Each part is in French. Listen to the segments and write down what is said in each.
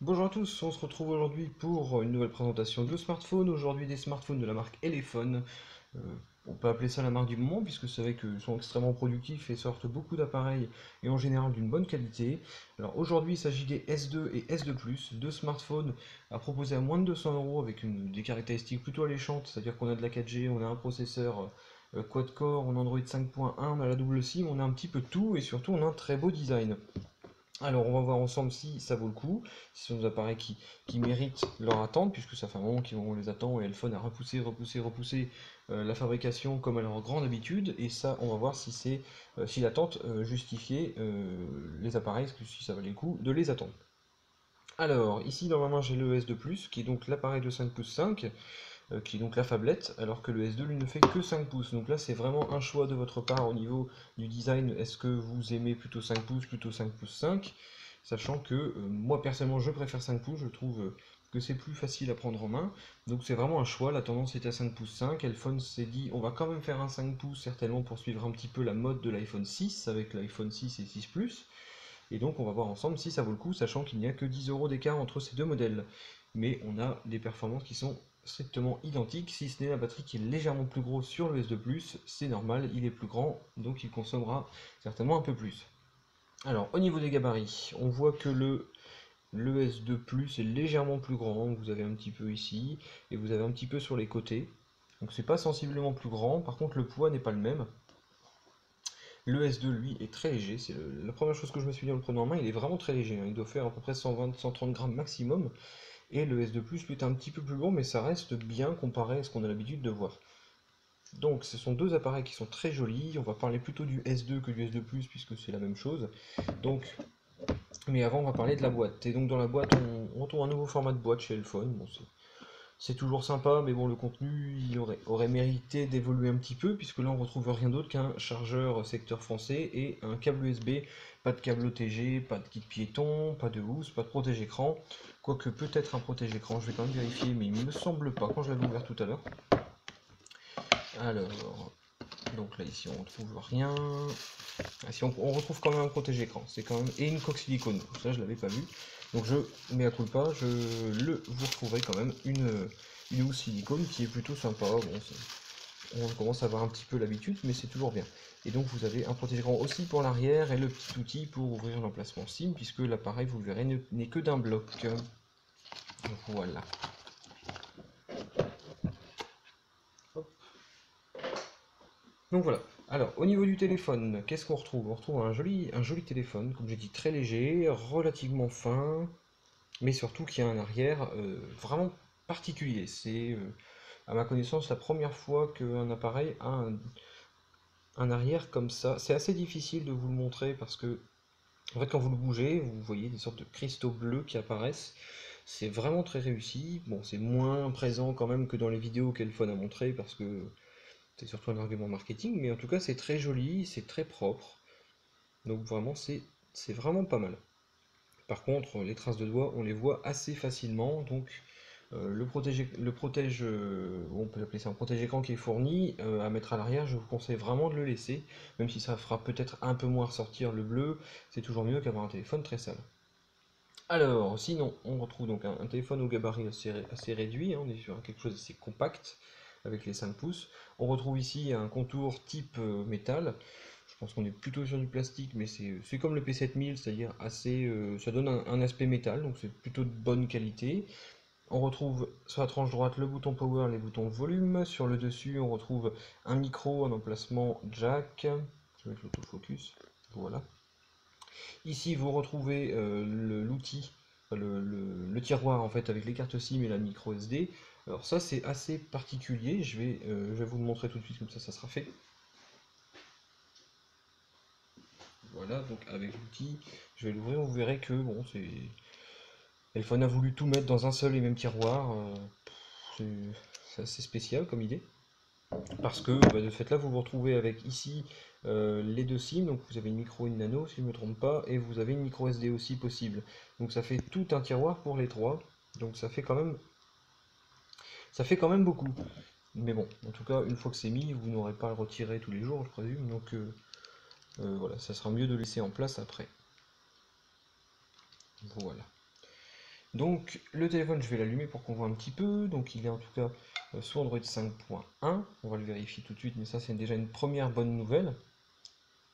Bonjour à tous, on se retrouve aujourd'hui pour une nouvelle présentation de smartphones. Aujourd'hui des smartphones de la marque Elephone. Euh, on peut appeler ça la marque du moment puisque c'est vrai qu'ils sont extrêmement productifs et sortent beaucoup d'appareils et en général d'une bonne qualité. Alors aujourd'hui il s'agit des S2 et S2 Plus, deux smartphones à proposer à moins de 200 euros avec des caractéristiques plutôt alléchantes, c'est-à-dire qu'on a de la 4G, on a un processeur quad-core, on a Android 5.1, on a la double SIM, on a un petit peu de tout et surtout on a un très beau design. Alors, on va voir ensemble si ça vaut le coup, si ce sont des appareils qui méritent leur attente, puisque ça fait un moment qu'on les attend et Elphone a repoussé la fabrication comme à leur grande habitude, et ça, on va voir si l'attente justifiait les appareils, si ça valait le coup de les attendre. Alors, ici dans ma main j'ai le S2+, qui est donc l'appareil de 5 pouces 5, qui est donc la phablette, alors que le S2 lui ne fait que 5 pouces. Donc là c'est vraiment un choix de votre part au niveau du design. Est-ce que vous aimez plutôt 5 pouces, plutôt 5 pouces 5, sachant que moi personnellement je préfère 5 pouces, je trouve que c'est plus facile à prendre en main. Donc c'est vraiment un choix, la tendance est à 5 pouces 5. Elphone s'est dit on va quand même faire un 5 pouces certainement pour suivre un petit peu la mode de l'iPhone 6 avec l'iPhone 6 et 6 Plus. Et donc on va voir ensemble si ça vaut le coup, sachant qu'il n'y a que 10 euros d'écart entre ces deux modèles. Mais on a des performances qui sont strictement identiques, si ce n'est la batterie qui est légèrement plus grosse sur le S2+, c'est normal, il est plus grand, donc il consommera certainement un peu plus. Alors au niveau des gabarits, on voit que le S2+, est légèrement plus grand, vous avez un petit peu ici, et vous avez un petit peu sur les côtés. Donc c'est pas sensiblement plus grand, par contre le poids n'est pas le même. Le S2, lui, est très léger. C'est la première chose que je me suis dit en le prenant en main. Il est vraiment très léger, hein. Il doit faire à peu près 120-130 grammes maximum. Et le S2 Plus, lui, est un petit peu plus lourd, mais ça reste bien comparé à ce qu'on a l'habitude de voir. Donc, ce sont deux appareils qui sont très jolis. On va parler plutôt du S2 que du S2 Plus, puisque c'est la même chose. Donc, mais avant, on va parler de la boîte. Et donc, dans la boîte, on retrouve un nouveau format de boîte chez Elphone. Bon, c'est toujours sympa, mais bon, le contenu il aurait mérité d'évoluer un petit peu, puisque là on retrouve rien d'autre qu'un chargeur secteur français et un câble USB. Pas de câble OTG, pas de guide piéton, pas de housse, pas de protège-écran. Quoique peut-être un protège-écran, je vais quand même vérifier, mais il me semble pas quand je l'avais ouvert tout à l'heure. Alors, donc là ici on retrouve rien. Ah, si on retrouve quand même un protège-écran, c'est quand même et une coque silicone. Ça je l'avais pas vu. Donc je mets à culpa, vous retrouverez quand même une housse silicone qui est plutôt sympa. Bon, on commence à avoir un petit peu l'habitude, mais c'est toujours bien. Et donc vous avez un protège-écran aussi pour l'arrière et le petit outil pour ouvrir l'emplacement SIM, puisque l'appareil, vous le verrez, n'est que d'un bloc. Voilà. Hop. Donc voilà. Alors, au niveau du téléphone, qu'est-ce qu'on retrouve? On retrouve un joli téléphone, comme j'ai dit, très léger, relativement fin, mais surtout qui a un arrière vraiment particulier. C'est, à ma connaissance, la première fois qu'un appareil a un arrière comme ça. C'est assez difficile de vous le montrer parce que, en fait, quand vous le bougez, vous voyez des sortes de cristaux bleus qui apparaissent. C'est vraiment très réussi. Bon, c'est moins présent quand même que dans les vidéos qu'Elphone a montré parce que c'est surtout un argument marketing, mais en tout cas, c'est très joli, c'est très propre. Donc vraiment, c'est vraiment pas mal. Par contre, les traces de doigts, on les voit assez facilement, donc on peut appeler ça un protège-écran qui est fourni, à mettre à l'arrière, je vous conseille vraiment de le laisser, même si ça fera peut-être un peu moins ressortir le bleu, c'est toujours mieux qu'avoir un téléphone très sale. Alors, sinon, on retrouve donc un téléphone au gabarit assez réduit, hein, on est sur quelque chose d'assez compact, avec les 5 pouces. On retrouve ici un contour type métal. Je pense qu'on est plutôt sur du plastique, mais c'est comme le P7000, c'est-à-dire assez, ça donne un aspect métal, donc c'est plutôt de bonne qualité. On retrouve sur la tranche droite le bouton power, les boutons volume. Sur le dessus, on retrouve un micro, un emplacement jack. Je vais mettre l'autofocus. Voilà. Ici, vous retrouvez l'outil, le tiroir en fait avec les cartes SIM et la micro SD. Alors ça, c'est assez particulier. Je vais vous le montrer tout de suite, comme ça sera fait. Voilà, donc avec l'outil, je vais l'ouvrir. Vous verrez que bon, Elphone a voulu tout mettre dans un seul et même tiroir. C'est assez spécial comme idée. Parce que bah, de fait là, vous vous retrouvez avec ici les deux SIM, donc vous avez une micro et une nano si je ne me trompe pas, et vous avez une micro SD aussi possible. Donc ça fait tout un tiroir pour les trois, donc ça fait quand même beaucoup. Mais bon, en tout cas, une fois que c'est mis, vous n'aurez pas à le retirer tous les jours, je présume, donc voilà, ça sera mieux de laisser en place après. Voilà. Donc le téléphone, je vais l'allumer pour qu'on voit un petit peu. Donc il est en tout cas sous Android 5.1. On va le vérifier tout de suite, mais ça c'est déjà une première bonne nouvelle.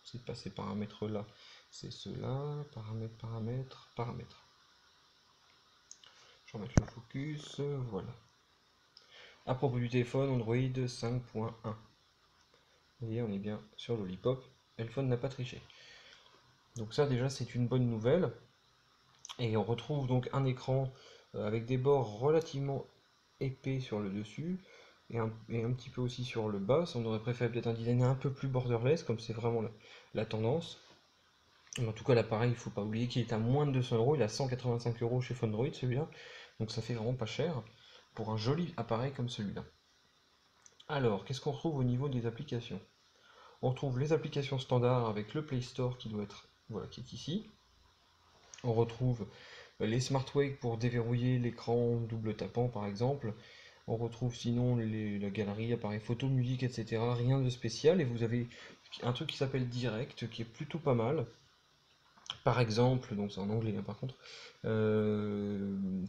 C'est pas ces paramètres-là, c'est ceux-là. Paramètres, paramètres, paramètres. Je vais remettre le focus, voilà. À propos du téléphone, Android 5.1. Vous voyez, on est bien sur Lollipop. iPhone n'a pas triché. Donc ça déjà c'est une bonne nouvelle. Et on retrouve donc un écran avec des bords relativement épais sur le dessus et un petit peu aussi sur le bas. On aurait préféré peut-être un design un peu plus borderless, comme c'est vraiment la tendance. Mais en tout cas, l'appareil, il ne faut pas oublier qu'il est à moins de 200 €. Il est à 185 € chez Fundroid celui-là. Donc ça fait vraiment pas cher pour un joli appareil comme celui-là. Alors, qu'est-ce qu'on retrouve au niveau des applications? On retrouve les applications standards avec le Play Store qui doit être, voilà, qui est ici. On retrouve les Smart Wake pour déverrouiller l'écran double tapant par exemple. On retrouve sinon la galerie, appareil photo, musique, etc. Rien de spécial. Et vous avez un truc qui s'appelle Direct qui est plutôt pas mal. Par exemple, donc c'est en anglais hein, par contre,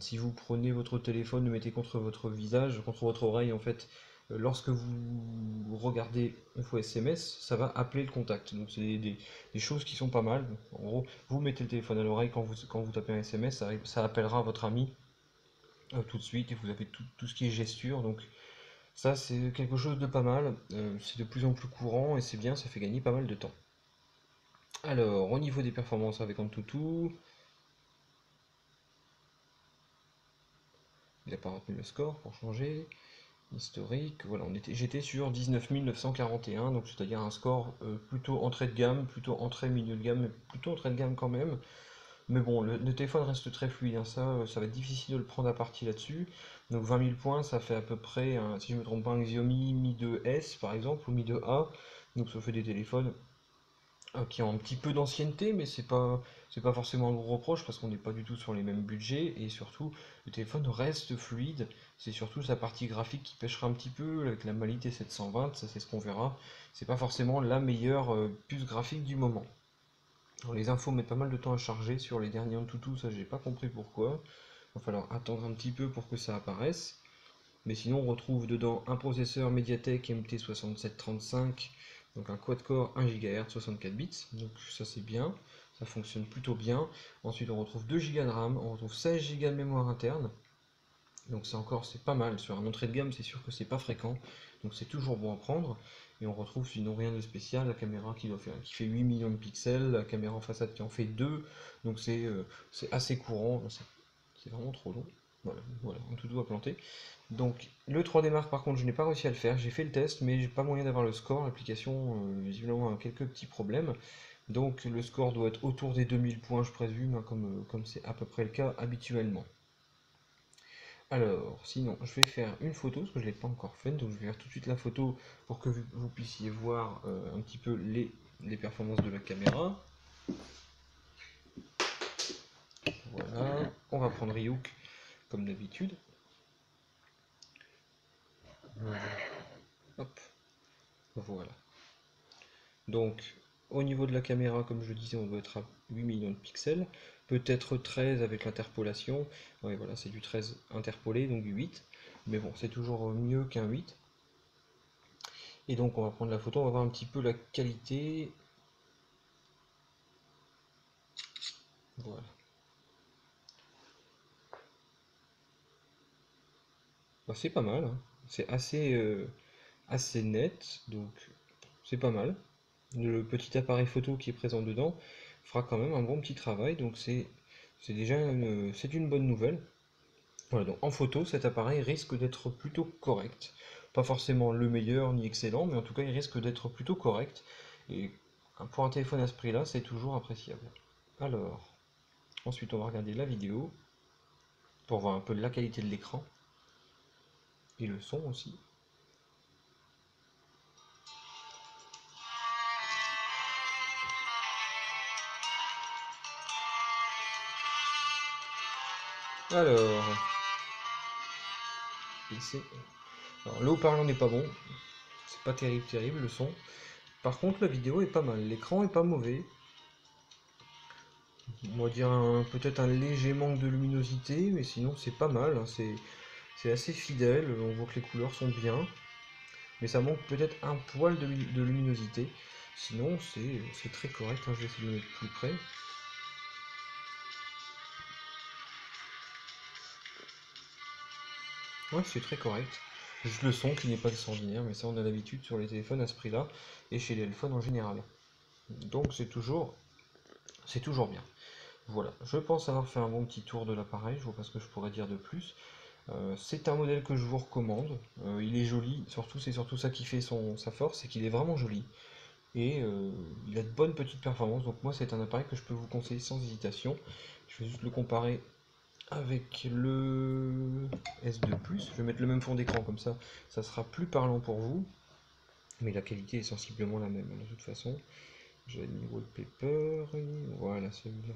si vous prenez votre téléphone, le mettez contre votre visage, contre votre oreille en fait, lorsque vous regardez une fois SMS, ça va appeler le contact. Donc c'est des choses qui sont pas mal. En gros, vous mettez le téléphone à l'oreille quand vous tapez un SMS, ça appellera votre ami tout de suite et vous avez tout ce qui est gesture. Donc ça c'est quelque chose de pas mal. C'est de plus en plus courant et c'est bien, ça fait gagner pas mal de temps. Alors, au niveau des performances avec Antutu, il n'a pas retenu le score pour changer. Historique, voilà, j'étais sur 19 941, donc c'est-à-dire un score plutôt entrée de gamme, plutôt entrée milieu de gamme, mais plutôt entrée de gamme quand même. Mais bon, le téléphone reste très fluide, hein, ça va être difficile de le prendre à partie là-dessus. Donc 20 000 points, ça fait à peu près, si je ne me trompe pas, un Xiaomi Mi 2S par exemple, ou Mi 2A. Donc ça fait des téléphones qui ont un petit peu d'ancienneté, mais c'est pas forcément un gros reproche parce qu'on n'est pas du tout sur les mêmes budgets et surtout le téléphone reste fluide. C'est surtout sa partie graphique qui pêchera un petit peu avec la Mali T720, ça c'est ce qu'on verra. C'est pas forcément la meilleure puce graphique du moment. Alors, les infos mettent pas mal de temps à charger sur les derniers Antutu, ça j'ai pas compris pourquoi. Il va falloir attendre un petit peu pour que ça apparaisse. Mais sinon, on retrouve dedans un processeur MediaTek MT6735, donc un quad-core 1 GHz 64 bits, donc ça c'est bien, ça fonctionne plutôt bien. Ensuite, on retrouve 2 Go de RAM, on retrouve 16 Go de mémoire interne, donc c'est pas mal. Sur un entrée de gamme, c'est sûr que c'est pas fréquent, donc c'est toujours bon à prendre. Et on retrouve sinon rien de spécial, la caméra qui fait 8 millions de pixels, la caméra en façade qui en fait 2, donc c'est assez courant, c'est vraiment trop long. Voilà, un tout doigt planté. Donc le 3D Mark par contre je n'ai pas réussi à le faire, j'ai fait le test mais j'ai pas moyen d'avoir le score, l'application visiblement a quelques petits problèmes. Donc le score doit être autour des 2000 points je présume, hein, comme c'est à peu près le cas habituellement. Alors sinon je vais faire une photo parce que je ne l'ai pas encore faite, donc je vais faire tout de suite la photo pour que vous puissiez voir un petit peu les performances de la caméra. Voilà, on va prendre Ryuk comme d'habitude. Hop, voilà. Donc, au niveau de la caméra, comme je disais, on doit être à 8 millions de pixels, peut-être 13 avec l'interpolation. Ouais, voilà, c'est du 13 interpolé, donc du 8. Mais bon, c'est toujours mieux qu'un 8. Et donc, on va prendre la photo, on va voir un petit peu la qualité. Voilà. Bah, c'est pas mal, hein. C'est assez net, donc c'est pas mal. Le petit appareil photo qui est présent dedans fera quand même un bon petit travail, donc c'est déjà c'est une bonne nouvelle. Voilà, donc en photo, cet appareil risque d'être plutôt correct. Pas forcément le meilleur ni excellent, mais en tout cas, il risque d'être plutôt correct. Et pour un téléphone à ce prix-là, c'est toujours appréciable. Alors, ensuite, on va regarder la vidéo pour voir un peu la qualité de l'écran et le son aussi. Alors, alors le haut-parlant n'est pas bon, c'est pas terrible le son. Par contre, la vidéo est pas mal, l'écran est pas mauvais. On va dire peut-être un léger manque de luminosité, mais sinon c'est pas mal, hein, c'est assez fidèle, on voit que les couleurs sont bien, mais ça manque peut-être un poil de luminosité. Sinon c'est très correct, hein, je vais essayer de le mettre plus près. Ouais, c'est très correct. Juste le son qui n'est pas extraordinaire, mais ça on a l'habitude sur les téléphones à ce prix-là, et chez les téléphones en général. Donc c'est toujours bien. Voilà, je pense avoir fait un bon petit tour de l'appareil, je vois pas ce que je pourrais dire de plus. C'est un modèle que je vous recommande, il est joli, surtout c'est surtout ça qui fait sa force, c'est qu'il est vraiment joli. Et il a de bonnes petites performances, donc moi c'est un appareil que je peux vous conseiller sans hésitation. Je vais juste le comparer avec le S2 Plus. Je vais mettre le même fond d'écran comme ça sera plus parlant pour vous, mais la qualité est sensiblement la même de toute façon. J'ai mis wallpaper, voilà celui-là.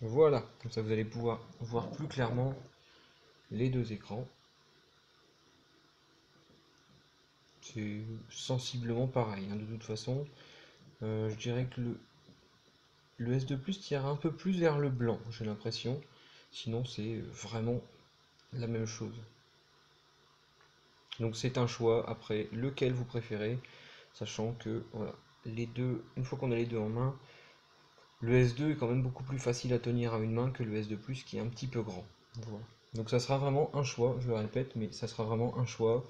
Voilà, comme ça vous allez pouvoir voir plus clairement les deux écrans. C'est sensiblement pareil, hein, de toute façon. Je dirais que le S2 Plus tire un peu plus vers le blanc, j'ai l'impression. Sinon, c'est vraiment la même chose. Donc c'est un choix après lequel vous préférez, sachant que voilà, les deux, une fois qu'on a les deux en main, le S2 est quand même beaucoup plus facile à tenir à une main que le S2 Plus qui est un petit peu grand. Voilà. Donc ça sera vraiment un choix, je le répète, mais ça sera vraiment un choix.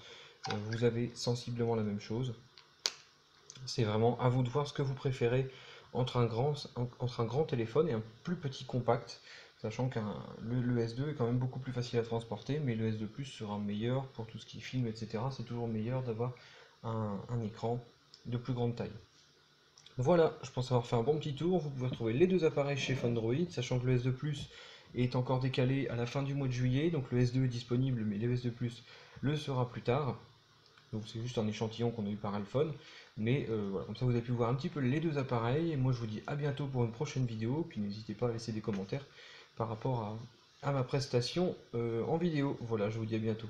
Vous avez sensiblement la même chose. C'est vraiment à vous de voir ce que vous préférez entre un grand téléphone et un plus petit compact, sachant que le S2 est quand même beaucoup plus facile à transporter, mais le S2 Plus sera meilleur pour tout ce qui est film, etc. C'est toujours meilleur d'avoir un écran de plus grande taille. Voilà, je pense avoir fait un bon petit tour. Vous pouvez retrouver les deux appareils chez Fundroid, sachant que le S2 Plus est encore décalé à la fin du mois de juillet, donc le S2 est disponible, mais le S2 Plus le sera plus tard. Donc c'est juste un échantillon qu'on a eu par iPhone. Mais voilà, comme ça vous avez pu voir un petit peu les deux appareils. Et moi je vous dis à bientôt pour une prochaine vidéo. Puis n'hésitez pas à laisser des commentaires par rapport à ma prestation en vidéo. Voilà, je vous dis à bientôt.